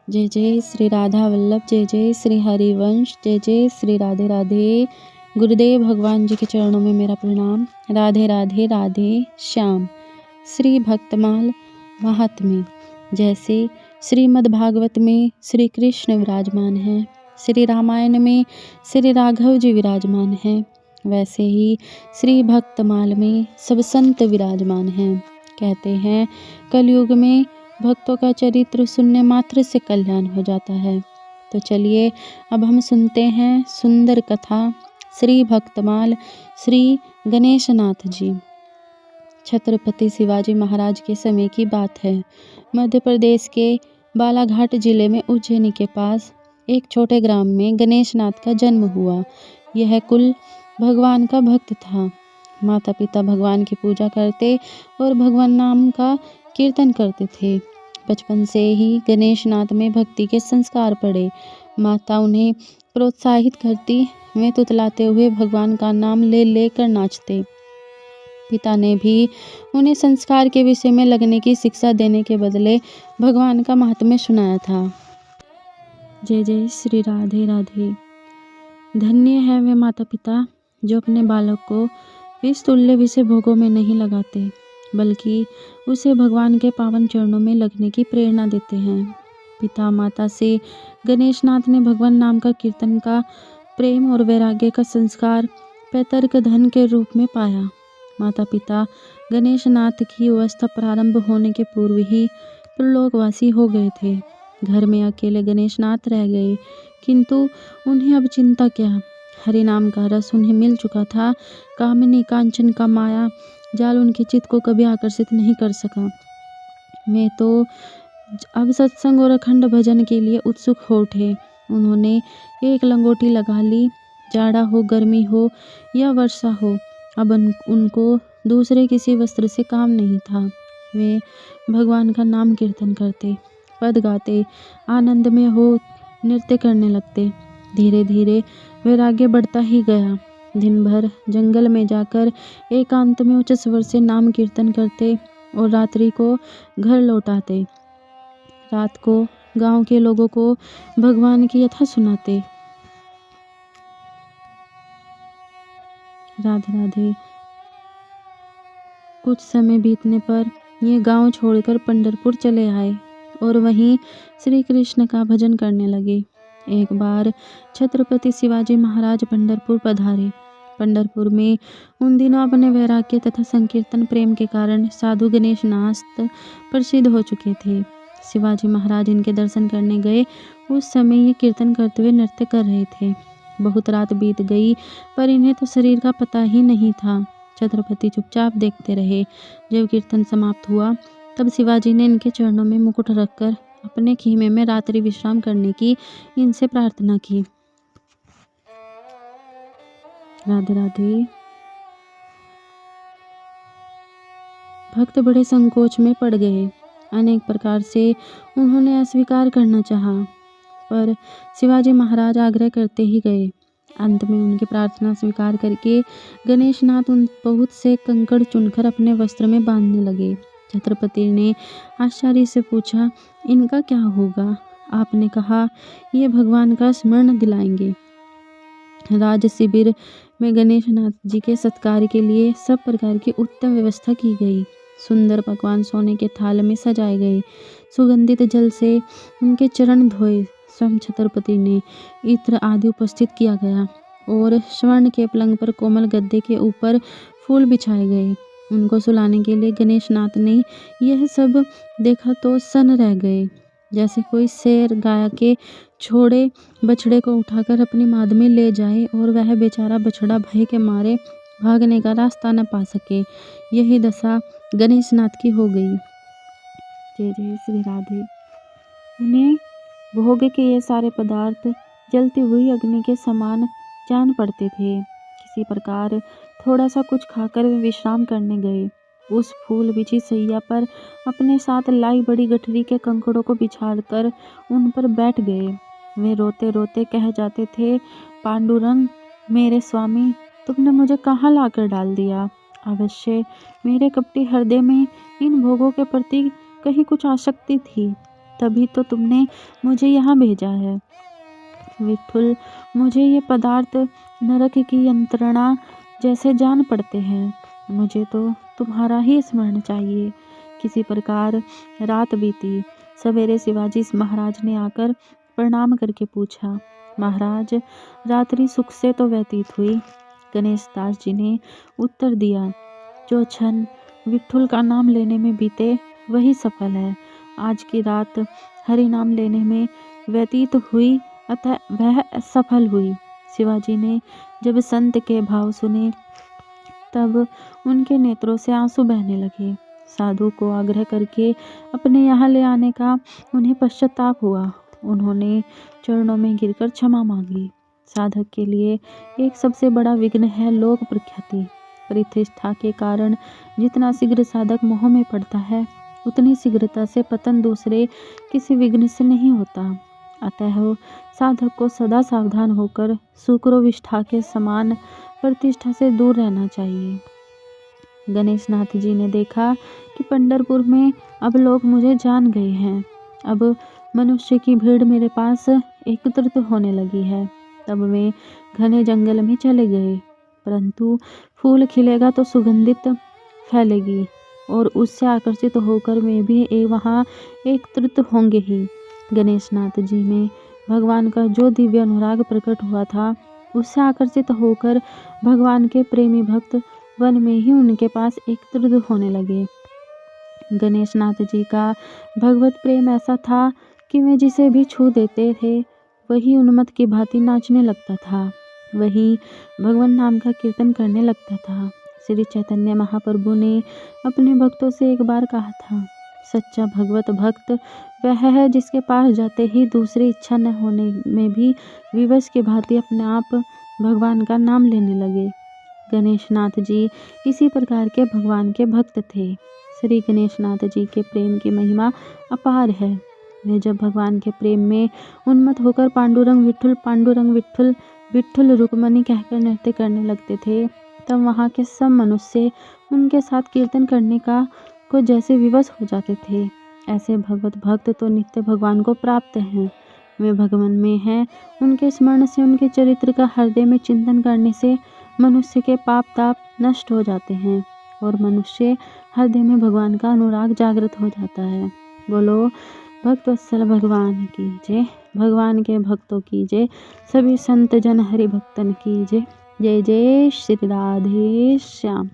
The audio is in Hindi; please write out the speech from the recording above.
जय जय श्री राधा वल्लभ, जय जय श्री हरिवंश, जय जय श्री राधे राधे। गुरुदेव भगवान जी के चरणों में मेरा प्रणाम। राधे राधे राधे श्याम। श्री भक्तमाल महात्म्य। जैसे श्रीमद् भागवत में श्री कृष्ण विराजमान हैं, श्री रामायण में श्री राघव जी विराजमान हैं, वैसे ही श्री भक्तमाल में सब संत विराजमान हैं। कहते हैं कलयुग में भक्तों का चरित्र सुनने मात्र से कल्याण हो जाता है। तो चलिए अब हम सुनते हैं सुंदर कथा श्री भक्तमाल श्री गणेशनाथ जी। छत्रपति शिवाजी महाराज के समय की बात है। मध्य प्रदेश के बालाघाट जिले में उज्जैनी के पास एक छोटे ग्राम में गणेशनाथ का जन्म हुआ। यह कुल भगवान का भक्त था। माता पिता भगवान की पूजा करते और भगवान नाम का कीर्तन करते थे। बचपन से ही गणेशनाथ में भक्ति के संस्कार पड़े। माता उन्हें प्रोत्साहित करती, वे तुतलाते हुए भगवान का नाम ले लेकर नाचते। पिता ने भी उन्हें संस्कार के विषय में लगने की शिक्षा देने के बदले भगवान का महात्म्य सुनाया था। जय जय श्री राधे राधे। धन्य है वे माता पिता जो अपने बालक को इस तुल्य विषय भोगों में नहीं लगाते, बल्कि उसे भगवान के पावन चरणों में लगने की प्रेरणा देते हैं। पिता माता से गणेशनाथ ने भगवान नाम का कीर्तन का प्रेम और वैराग्य का संस्कार पैतृक धन के रूप में पाया। माता पिता गणेशनाथ की अवस्था प्रारंभ होने के पूर्व ही प्रलोकवासी हो गए थे। घर में अकेले गणेशनाथ रह गए, किंतु उन्हें अब चिंता क्या। हरि नाम का रस उन्हें मिल चुका था। कामिनी कांचन का माया जाल उनके चित्त को कभी आकर्षित नहीं कर सका। वे तो अब सत्संग और अखंड भजन के लिए उत्सुक हो उठे। उन्होंने एक लंगोटी लगा ली। जाड़ा हो, गर्मी हो या वर्षा हो, अब उनको दूसरे किसी वस्त्र से काम नहीं था। वे भगवान का नाम कीर्तन करते, पद गाते, आनंद में हो नृत्य करने लगते। धीरे धीरे वैराग्य बढ़ता ही गया। दिन भर जंगल में जाकर एकांत में उच्च स्वर से नाम कीर्तन करते और रात्रि को घर लौट आते। रात को गांव के लोगों को भगवान की कथा सुनाते। राधे राधे। कुछ समय बीतने पर ये गांव छोड़कर पंढरपुर चले आए और वहीं श्री कृष्ण का भजन करने लगे। एक बार छत्रपति शिवाजी महाराज पंढरपुर पधारे। पंढरपुर में उन दिनों अपने वैराग्य तथा संकीर्तन प्रेम के कारण साधु गणेशनाथ प्रसिद्ध हो चुके थे। शिवाजी महाराज इनके दर्शन करने गए। उस समय ये कीर्तन करते हुए नृत्य कर रहे थे। बहुत रात बीत गई, पर इन्हें तो शरीर का पता ही नहीं था। छत्रपति चुपचाप देखते रहे। जब कीर्तन समाप्त हुआ, तब शिवाजी ने इनके चरणों में मुकुट रखकर अपने खीमे में रात्रि विश्राम करने की इनसे प्रार्थना की। राधे राधे। भक्त बड़े संकोच में पड़ गए। अनेक प्रकार से उन्होंने अस्वीकार करना चाहा, पर शिवाजी महाराज आग्रह करते ही गए। अंत में उनकी प्रार्थना स्वीकार करके गणेशनाथ उन बहुत से कंकड़ चुनकर अपने वस्त्र में बांधने लगे। छत्रपति ने आश्चर्य से पूछा, इनका क्या होगा? आपने कहा ये भगवान का स्मरण दिलाएंगे। राज शिविर में गणेशनाथ जी के सत्कार के लिए सब प्रकार की उत्तम व्यवस्था की गई। सुंदर पकवान सोने के थाल में सजाए गए। सुगंधित जल से उनके चरण धोए। स्वयं छत्रपति ने इत्र आदि उपस्थित किया गया और स्वर्ण के पलंग पर कोमल गद्दे के ऊपर फूल बिछाए गए। उनको सुलाने के लिए गणेशनाथ ने यह सब देखा तो सन्न रह गए। जैसे कोई शेर गाय के छोड़े बछड़े को उठाकर अपनी माद में ले जाए और वह बेचारा बछड़ा भय के मारे भागने का रास्ता न पा सके। यही दशा गणेशनाथ की हो गई। जय जय श्री राधे। उन्हें भोग के ये सारे पदार्थ जलती हुई अग्नि के समान जान पड़ते थे। किसी प्रकार थोड़ा सा कुछ खाकर वे विश्राम करने गए। उस फूल बिछी सैया पर अपने साथ लाई बड़ी गठरी के कंकड़ों को बिछाकर उन पर बैठ गए। वे रोते रोते कह जाते थे, पांडुरंग मेरे स्वामी, तुमने मुझे कहाँ लाकर डाल दिया। अवश्य मेरे कपटी हृदय में इन भोगों के प्रति कहीं कुछ आसक्ति थी। तभी तो तुमने मुझे यहाँ भेजा है। विठुल, मुझे ये पदार्थ नरक की यंत्रणा जैसे जान पड़ते हैं। मुझे तो तुम्हारा ही स्मरण चाहिए। किसी प्रकार रात बीती। सवेरे शिवाजी महाराज ने आकर प्रणाम करके पूछा, महाराज, रात्रि सुख से तो व्यतीत हुई? गणेश दास जी ने उत्तर दिया, जो क्षण विठुल का नाम लेने में बीते वही सफल है। आज की रात हरि नाम लेने में व्यतीत हुई, अतः वह सफल हुई। शिवाजी ने जब संत के भाव सुने तब उनके नेत्रों से आंसू बहने लगे। साधु को आग्रह करके अपने यहाँ ले आने का उन्हें पश्चाताप हुआ। उन्होंने चरणों में गिरकर क्षमा मांगी। साधक के लिए एक सबसे बड़ा विघ्न है लोक प्रख्याति। प्रतिष्ठा के कारण जितना शीघ्र साधक मोह में पड़ता है, उतनी शीघ्रता से पतन दूसरे किसी विघ्न से नहीं होता। अतः साधक को सदा सावधान होकर शुक्रोविष्ठा के समान प्रतिष्ठा से दूर रहना चाहिए। गणेश नाथ जी ने देखा कि पंढरपुर में अब लोग मुझे जान गए हैं। अब मनुष्य की भीड़ मेरे पास एकत्रित होने लगी है। तब वे घने जंगल में चले गए। परंतु फूल खिलेगा तो सुगंधित फैलेगी और उससे आकर्षित होकर वे भी वहाँ एकत्रित होंगे ही। गणेश नाथ जी में भगवान का जो दिव्य अनुराग प्रकट हुआ था, उससे आकर्षित होकर भगवान के प्रेमी भक्त वन में ही उनके पास एकत्रित होने लगे। गणेश नाथ जी का भगवत प्रेम ऐसा था कि वे जिसे भी छू देते थे वही उन्मत्त की भांति नाचने लगता था, वही भगवान नाम का कीर्तन करने लगता था। श्री चैतन्य महाप्रभु ने अपने भक्तों से एक बार कहा था, सच्चा भगवत भक्त वह है जिसके पास जाते ही दूसरी इच्छा न होने में भी विवश की भांति अपने आप भगवान का नाम लेने लगे। गणेश नाथ जी इसी प्रकार के भगवान के भक्त थे। श्री गणेश नाथ जी के प्रेम की महिमा अपार है। वे जब भगवान के प्रेम में उन्मत्त होकर पांडुरंग विठ्ठल विठ्ठल रुक्मणी कहकर नृत्य करने लगते थे, तब वहाँ के सब मनुष्य उनके साथ कीर्तन करने को जैसे विवश हो जाते थे। ऐसे भगवत भक्त तो नित्य भगवान को प्राप्त हैं। वे भगवान में हैं। उनके स्मरण से, उनके चरित्र का हृदय में चिंतन करने से मनुष्य के पाप ताप नष्ट हो जाते हैं और मनुष्य हृदय में भगवान का अनुराग जागृत हो जाता है। बोलो भक्तवत्सल भगवान की जय। भगवान के भक्तों की जय। सभी संत जन हरि भक्तन की जय। जय जय श्री राधे श्याम।